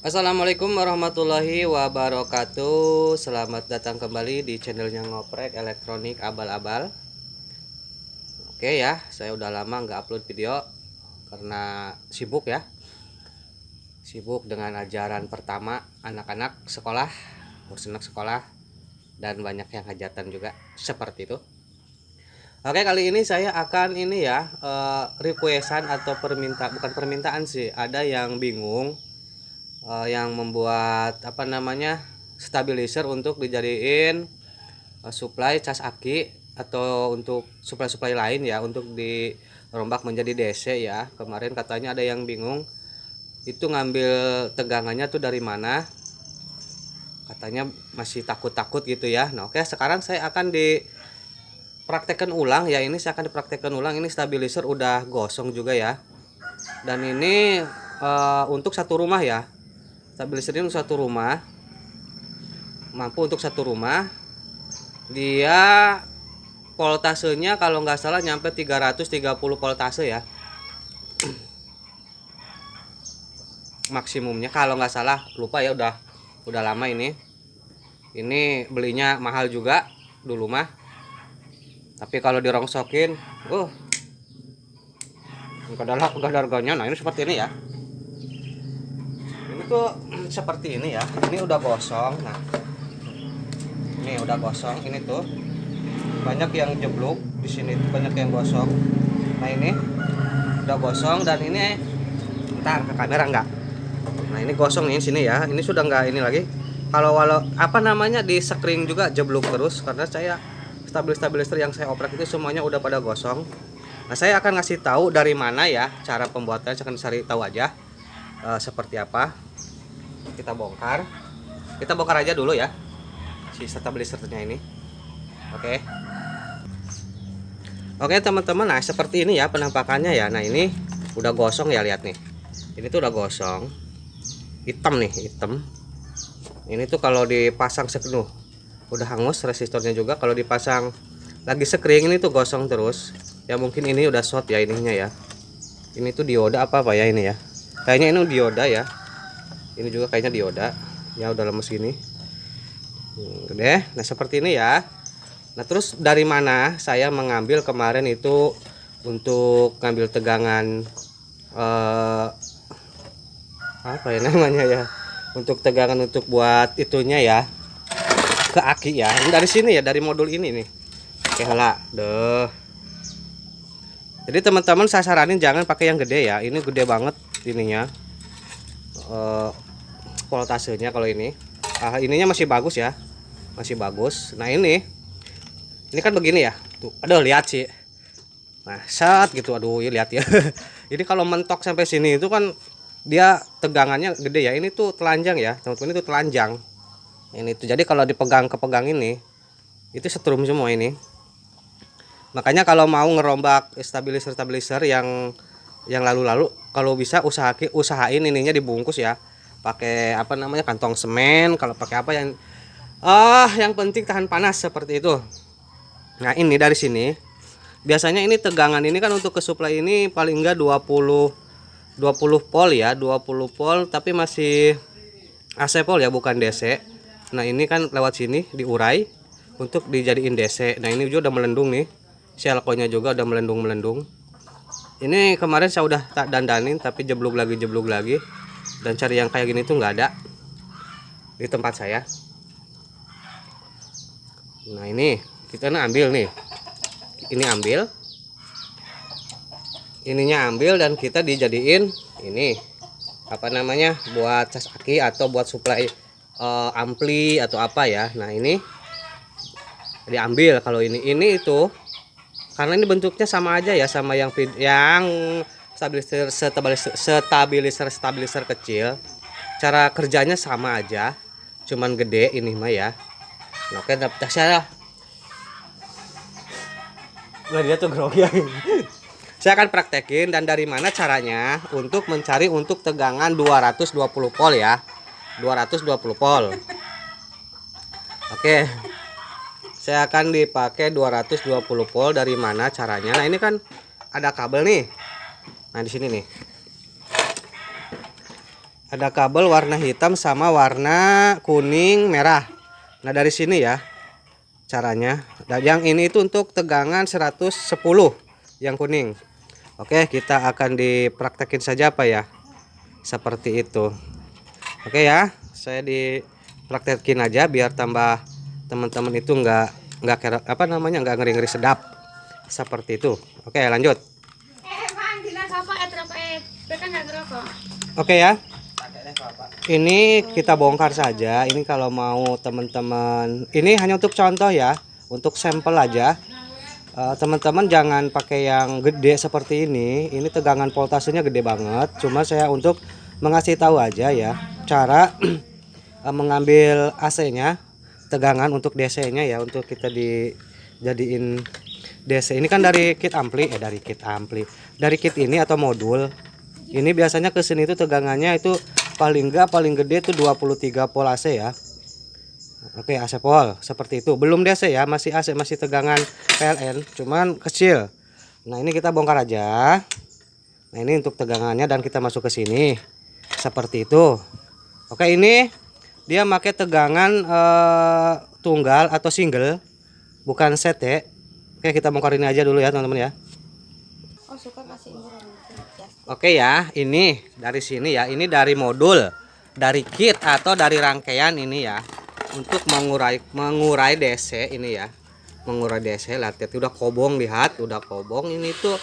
Assalamualaikum warahmatullahi wabarakatuh. Selamat datang kembali di channelnya Ngoprek Elektronik Abal-Abal. Oke ya, saya udah lama nggak upload video karena sibuk ya. Sibuk dengan ajaran pertama anak-anak sekolah, ngurus anak sekolah, dan banyak yang hajatan juga seperti itu. Oke, kali ini saya akan ini ya, requestan atau bukan permintaan sih, ada yang bingung, yang membuat apa namanya stabilizer untuk dijadiin supply cas aki atau untuk supply lain ya, untuk dirombak menjadi DC ya. Kemarin katanya ada yang bingung itu ngambil tegangannya tuh dari mana, katanya masih takut-takut gitu ya. Nah oke, sekarang saya akan dipraktekkan ulang ya. Ini saya akan dipraktekkan ulang. Ini stabilizer udah gosong juga ya, dan ini untuk satu rumah ya. Stabilizer ini untuk satu rumah, mampu untuk satu rumah. Dia voltasenya kalau nggak salah nyampe 330 voltase ya, maksimumnya kalau nggak salah, lupa ya, udah lama ini belinya mahal juga dulu mah, tapi kalau dirongsokin nggak ada harganya. Nah ini seperti ini ya, ini tuh seperti ini ya. Ini udah gosong. Nah ini udah gosong, ini tuh banyak yang jeblok di sini tuh, banyak yang gosong. Nah ini udah gosong, dan ini ntar ke kamera enggak. Nah ini gosong nih sini ya, ini sudah enggak ini lagi. Walau apa namanya di screen juga jeblok terus, karena saya stabilizer yang saya oprek itu semuanya udah pada gosong. Nah saya akan ngasih tahu dari mana ya cara pembuatan. Saya akan cari tahu aja seperti apa. Kita bongkar aja dulu ya si stabilizernya ini. Oke teman-teman, nah seperti ini ya penampakannya ya. Nah ini udah gosong ya, lihat nih, ini tuh udah gosong, hitam nih, hitam. Ini tuh kalau dipasang sepenuh udah hangus, resistornya juga kalau dipasang lagi sekering ini tuh gosong terus ya. Mungkin ini udah short ya ininya ya. Ini tuh dioda apa ya ini ya, kayaknya ini dioda ya. Ini juga kayaknya dioda ya, udah lemes gini. Udah, nah seperti ini ya. Nah terus dari mana saya mengambil kemarin itu untuk ngambil tegangan apa ya namanya ya, untuk tegangan untuk buat itunya ya, ke aki ya. Ini dari sini ya, dari modul ini nih. Oke lah deh. Jadi teman-teman saya saranin jangan pakai yang gede ya, ini gede banget ininya, voltasenya. Kalau ini ininya masih bagus ya, masih bagus. Nah ini kan begini ya tuh, aduh lihat sih. Nah saat gitu, aduh ya lihat ya. Ini kalau mentok sampai sini itu kan dia tegangannya gede ya. Ini tuh telanjang ya teman-teman, itu telanjang ini tuh. Jadi kalau kepegang ini itu setrum semua ini. Makanya kalau mau ngerombak stabilizer yang lalu-lalu, kalau bisa usahain ininya dibungkus ya, pakai apa namanya, kantong semen. Kalau pakai apa yang penting tahan panas seperti itu. Nah ini dari sini biasanya ini tegangan ini kan untuk ke supply ini paling enggak 20 volt ya, 20 volt, tapi masih AC volt ya, bukan DC. Nah ini kan lewat sini diurai untuk dijadiin DC. Nah ini juga udah melendung nih, selkonya juga udah melendung. Ini kemarin saya udah tak dandanin tapi jeblok lagi, dan cari yang kayak gini tuh nggak ada di tempat saya. Nah ini kita ambil nih, ini ambil, ininya ambil, dan kita dijadiin ini apa namanya, buat cas aki atau buat supply ampli atau apa ya. Nah ini diambil. Kalau ini itu karena ini bentuknya sama aja ya sama yang stabilizer kecil, cara kerjanya sama aja, cuman gede ini mah ya. Nah, oke, dapet saya. Nah dia tuh grogi. Saya akan praktekin dan dari mana caranya untuk mencari untuk tegangan 220 volt ya, 220 volt. Oke, saya akan dipakai 220 volt. Dari mana caranya? Nah ini kan ada kabel nih. Nah di sini nih Ada kabel warna hitam sama warna kuning merah. Nah dari sini ya caranya. Dan yang ini itu untuk tegangan 110 yang kuning. Oke, kita akan dipraktekin saja apa ya, seperti itu. Oke ya, saya dipraktekin aja biar tambah teman-teman itu nggak apa namanya, nggak ngeri-ngeri sedap seperti itu. Oke lanjut. Oke ya, ini kita bongkar saja. Ini kalau mau teman-teman, ini hanya untuk contoh ya, untuk sampel aja. Teman-teman jangan pakai yang gede seperti ini. Ini tegangan voltasenya gede banget. Cuma saya untuk mengasih tahu aja ya cara mengambil AC-nya, tegangan untuk DC-nya ya, untuk kita dijadiin DC. Ini kan dari kit ampli, dari kit ini atau modul. Ini biasanya ke sini itu tegangannya itu paling gede itu 23 volt AC ya. Oke, AC pol seperti itu. Belum DC ya, masih AC, masih tegangan PLN, cuman kecil. Nah, ini kita bongkar aja. Nah, ini untuk tegangannya dan kita masuk ke sini. Seperti itu. Oke, ini dia pakai tegangan tunggal atau single, bukan set ya. Oke, kita bongkar ini aja dulu ya, teman-teman ya. Oke ya, ini dari sini ya, ini dari modul, dari kit atau dari rangkaian ini ya, untuk mengurai DC ini ya, mengurai DC. Lihat udah kobong, lihat udah kobong. Ini tuh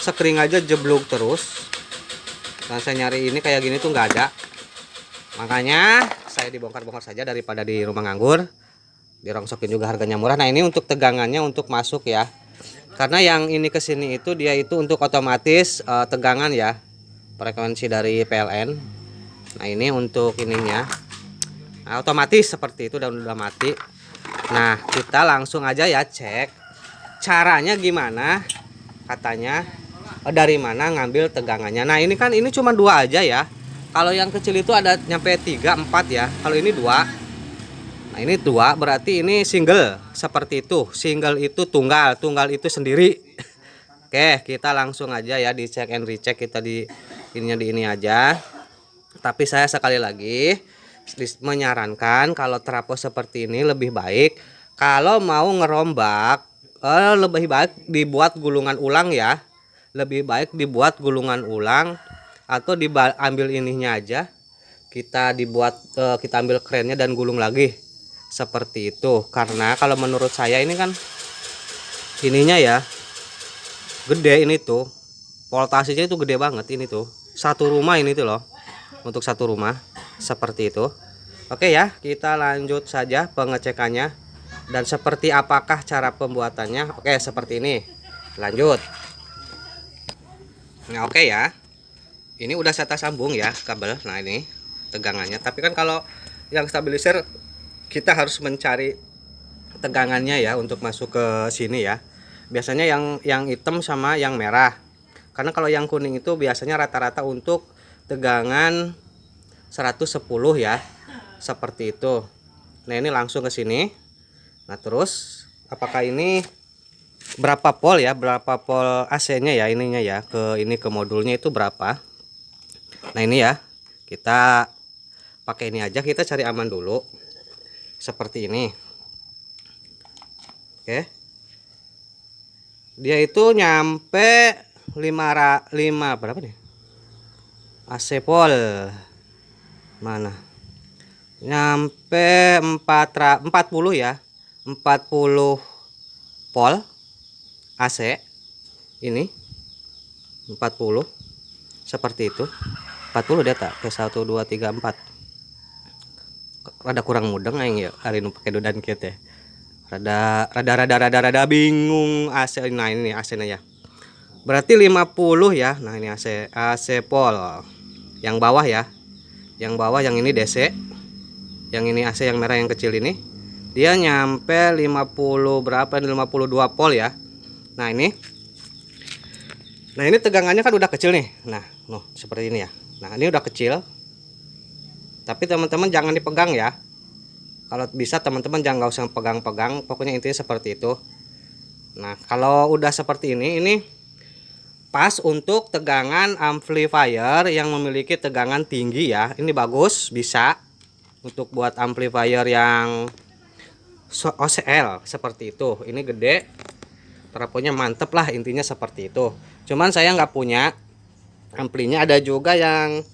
sekering aja jeblok terus. Dan saya nyari ini kayak gini tuh nggak ada, makanya saya dibongkar-bongkar saja daripada di rumah nganggur. Dirongsokin juga harganya murah. Nah ini untuk tegangannya untuk masuk ya, karena yang ini ke sini itu dia itu untuk otomatis tegangan ya, frekuensi dari PLN. Nah ini untuk ininya, nah, otomatis seperti itu dan udah mati. Nah kita langsung aja ya cek caranya gimana, katanya dari mana ngambil tegangannya. Nah ini kan ini cuma 2 aja ya, kalau yang kecil itu ada nyampe 3, 4 ya, kalau ini 2. Nah ini 2 berarti ini single, seperti itu. Single itu tunggal, tunggal itu sendiri. Oke, kita langsung aja ya dicek and recheck, kita di ini aja. Tapi saya sekali lagi menyarankan kalau trafo seperti ini lebih baik kalau mau ngerombak, lebih baik dibuat gulungan ulang ya. Lebih baik dibuat gulungan ulang atau diambil ininya aja. Kita kita ambil kerennya dan gulung lagi. Seperti itu. Karena kalau menurut saya ini kan ininya ya gede, ini tuh voltasenya itu gede banget. Ini tuh satu rumah ini tuh loh, untuk satu rumah seperti itu. Oke ya, kita lanjut saja pengecekannya dan seperti apakah cara pembuatannya. Oke, seperti ini. Lanjut. Nah oke ya, ini udah saya sambung ya kabel. Nah ini tegangannya, tapi kan kalau yang stabilizer kita harus mencari tegangannya ya untuk masuk ke sini ya. Biasanya yang hitam sama yang merah. Karena kalau yang kuning itu biasanya rata-rata untuk tegangan 110 ya. Seperti itu. Nah, ini langsung ke sini. Nah, terus apakah ini berapa volt ya? Berapa volt AC-nya ya, ininya ya, ke modulnya itu berapa? Nah, ini ya. Kita pakai ini aja, kita cari aman dulu. Seperti ini. Oke. Dia itu nyampe 5 berapa nih? AC pol. Mana? Nyampe 40 ya. 40 volt AC. Ini 40. Seperti itu. 40 data ke 1 2 3 4. Rada kurang mudeng aing ya hari nu pake dodan kieu teh. Rada bingung AC. Nah ini AC-nya ya. Berarti 50 ya. Nah ini AC pol. Yang bawah ya. Yang bawah yang ini DC. Yang ini AC yang merah yang kecil ini. Dia nyampe 50 berapa? 52 volt ya. Nah ini. Nah ini tegangannya kan udah kecil nih. Nah, seperti ini ya. Nah ini udah kecil. Tapi teman-teman jangan dipegang ya. Kalau bisa teman-teman jangan, nggak usah pegang-pegang. Pokoknya intinya seperti itu. Nah kalau udah seperti ini pas untuk tegangan amplifier yang memiliki tegangan tinggi ya. Ini bagus, bisa untuk buat amplifier yang OCL seperti itu. Ini gede, trafonya mantep lah, intinya seperti itu. Cuman saya nggak punya amplinya. Ada juga yang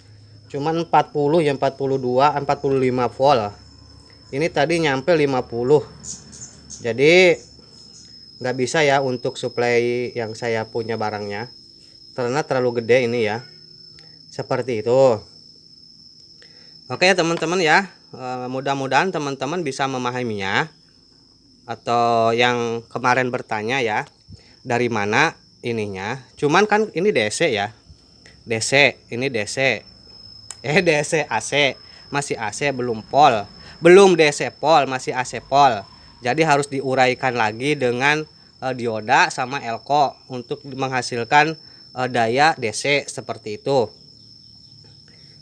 cuman 40 ya, 42 45 volt. Ini tadi nyampe 50. Jadi nggak bisa ya untuk supply yang saya punya barangnya, karena terlalu gede ini ya, seperti itu. Oke teman-teman ya, mudah-mudahan teman-teman bisa memahaminya. Atau yang kemarin bertanya ya, dari mana ininya, cuman kan ini DC ya, DC ini DC, DC AC, masih AC belum pol, belum DC pol, masih AC pol. Jadi harus diuraikan lagi dengan dioda sama elko untuk menghasilkan daya DC seperti itu.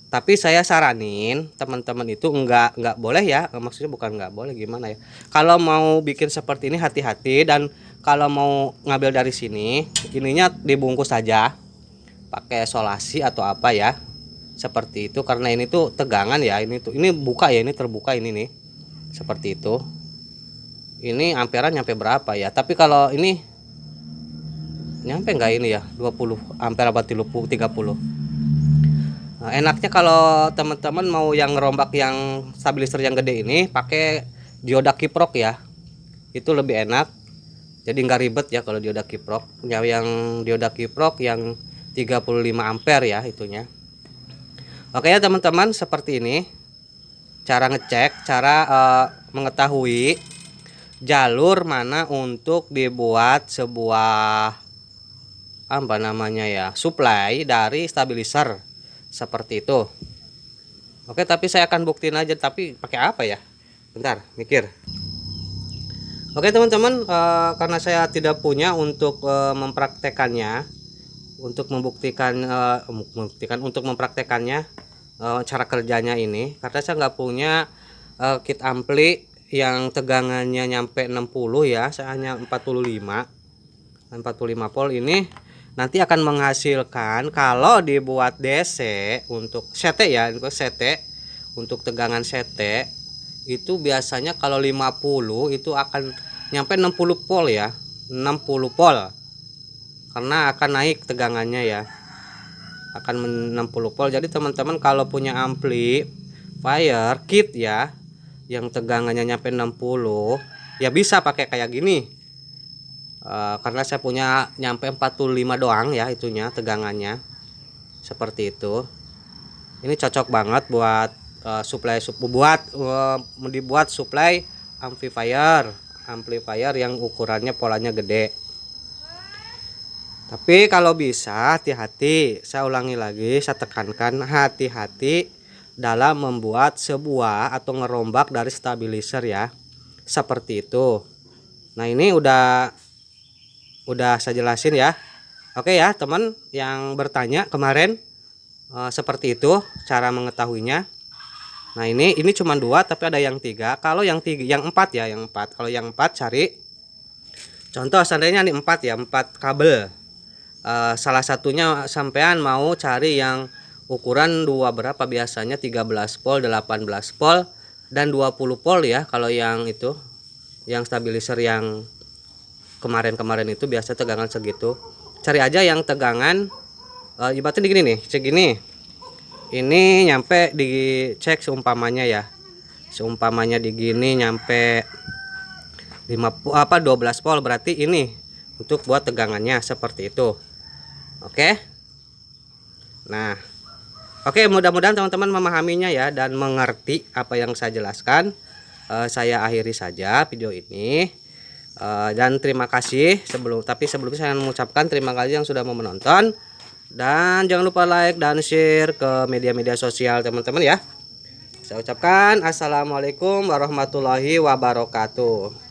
Tapi saya saranin teman-teman itu nggak boleh ya, maksudnya bukan nggak boleh, gimana ya, kalau mau bikin seperti ini hati-hati. Dan kalau mau ngambil dari sini, ininya dibungkus saja pakai isolasi atau apa ya, seperti itu. Karena ini tuh tegangan ya, ini buka ya, ini terbuka ini nih, seperti itu. Ini amperan nyampe berapa ya, tapi kalau ini nyampe nggak ini ya, 20 ampere apa 30. Nah, enaknya kalau teman-teman mau yang ngerombak yang stabilizer yang gede ini pakai dioda kiprok ya, itu lebih enak, jadi nggak ribet ya kalau dioda kiprok. Yang dioda kiprok yang 35 ampere ya itunya. Oke ya teman-teman, seperti ini cara ngecek, cara mengetahui jalur mana untuk dibuat sebuah apa namanya ya, supply dari stabilizer seperti itu. Oke, tapi saya akan buktiin aja, tapi pakai apa ya, bentar mikir. Oke teman-teman, karena saya tidak punya untuk mempraktekannya, untuk untuk mempraktekannya, cara kerjanya ini, karena saya nggak punya kit ampli yang tegangannya nyampe 60 ya, saya hanya 45 volt. Ini nanti akan menghasilkan kalau dibuat DC untuk CT ya, untuk CT, untuk tegangan CT itu biasanya kalau 50 itu akan nyampe 60 volt ya, 60 volt, karena akan naik tegangannya ya, akan 60 volt. Jadi teman-teman kalau punya ampli fire kit ya yang tegangannya nyampe 60 ya bisa pakai kayak gini. Karena saya punya nyampe 45 doang ya itunya tegangannya, seperti itu. Ini cocok banget buat dibuat supply amplifier yang ukurannya polanya gede. Tapi kalau bisa hati-hati, saya ulangi lagi, saya tekankan, hati-hati dalam membuat sebuah atau ngerombak dari stabilizer ya, seperti itu. Nah ini udah saya jelasin ya. Oke ya teman yang bertanya kemarin, seperti itu cara mengetahuinya. Nah ini cuma 2 tapi ada yang 3. Kalau yang 4 ya, yang 4. Kalau yang 4 cari contoh, seandainya ini 4 ya, 4 kabel. Salah satunya sampean mau cari yang ukuran 2 berapa, biasanya 13 volt, 18 volt dan 20 volt ya. Kalau yang itu, yang stabilizer yang kemarin itu biasa tegangan segitu. Cari aja yang tegangan ibaratnya gini nih, segini. Ini nyampe dicek seumpamanya ya. Seumpamanya di gini nyampe 12 volt, berarti ini untuk buat tegangannya seperti itu. Oke. Nah, oke, mudah-mudahan teman-teman memahaminya ya dan mengerti apa yang saya jelaskan. Saya akhiri saja video ini. Dan terima kasih sebelumnya saya mengucapkan terima kasih yang sudah mau menonton, dan jangan lupa like dan share ke media-media sosial teman-teman ya. Saya ucapkan assalamualaikum warahmatullahi wabarakatuh.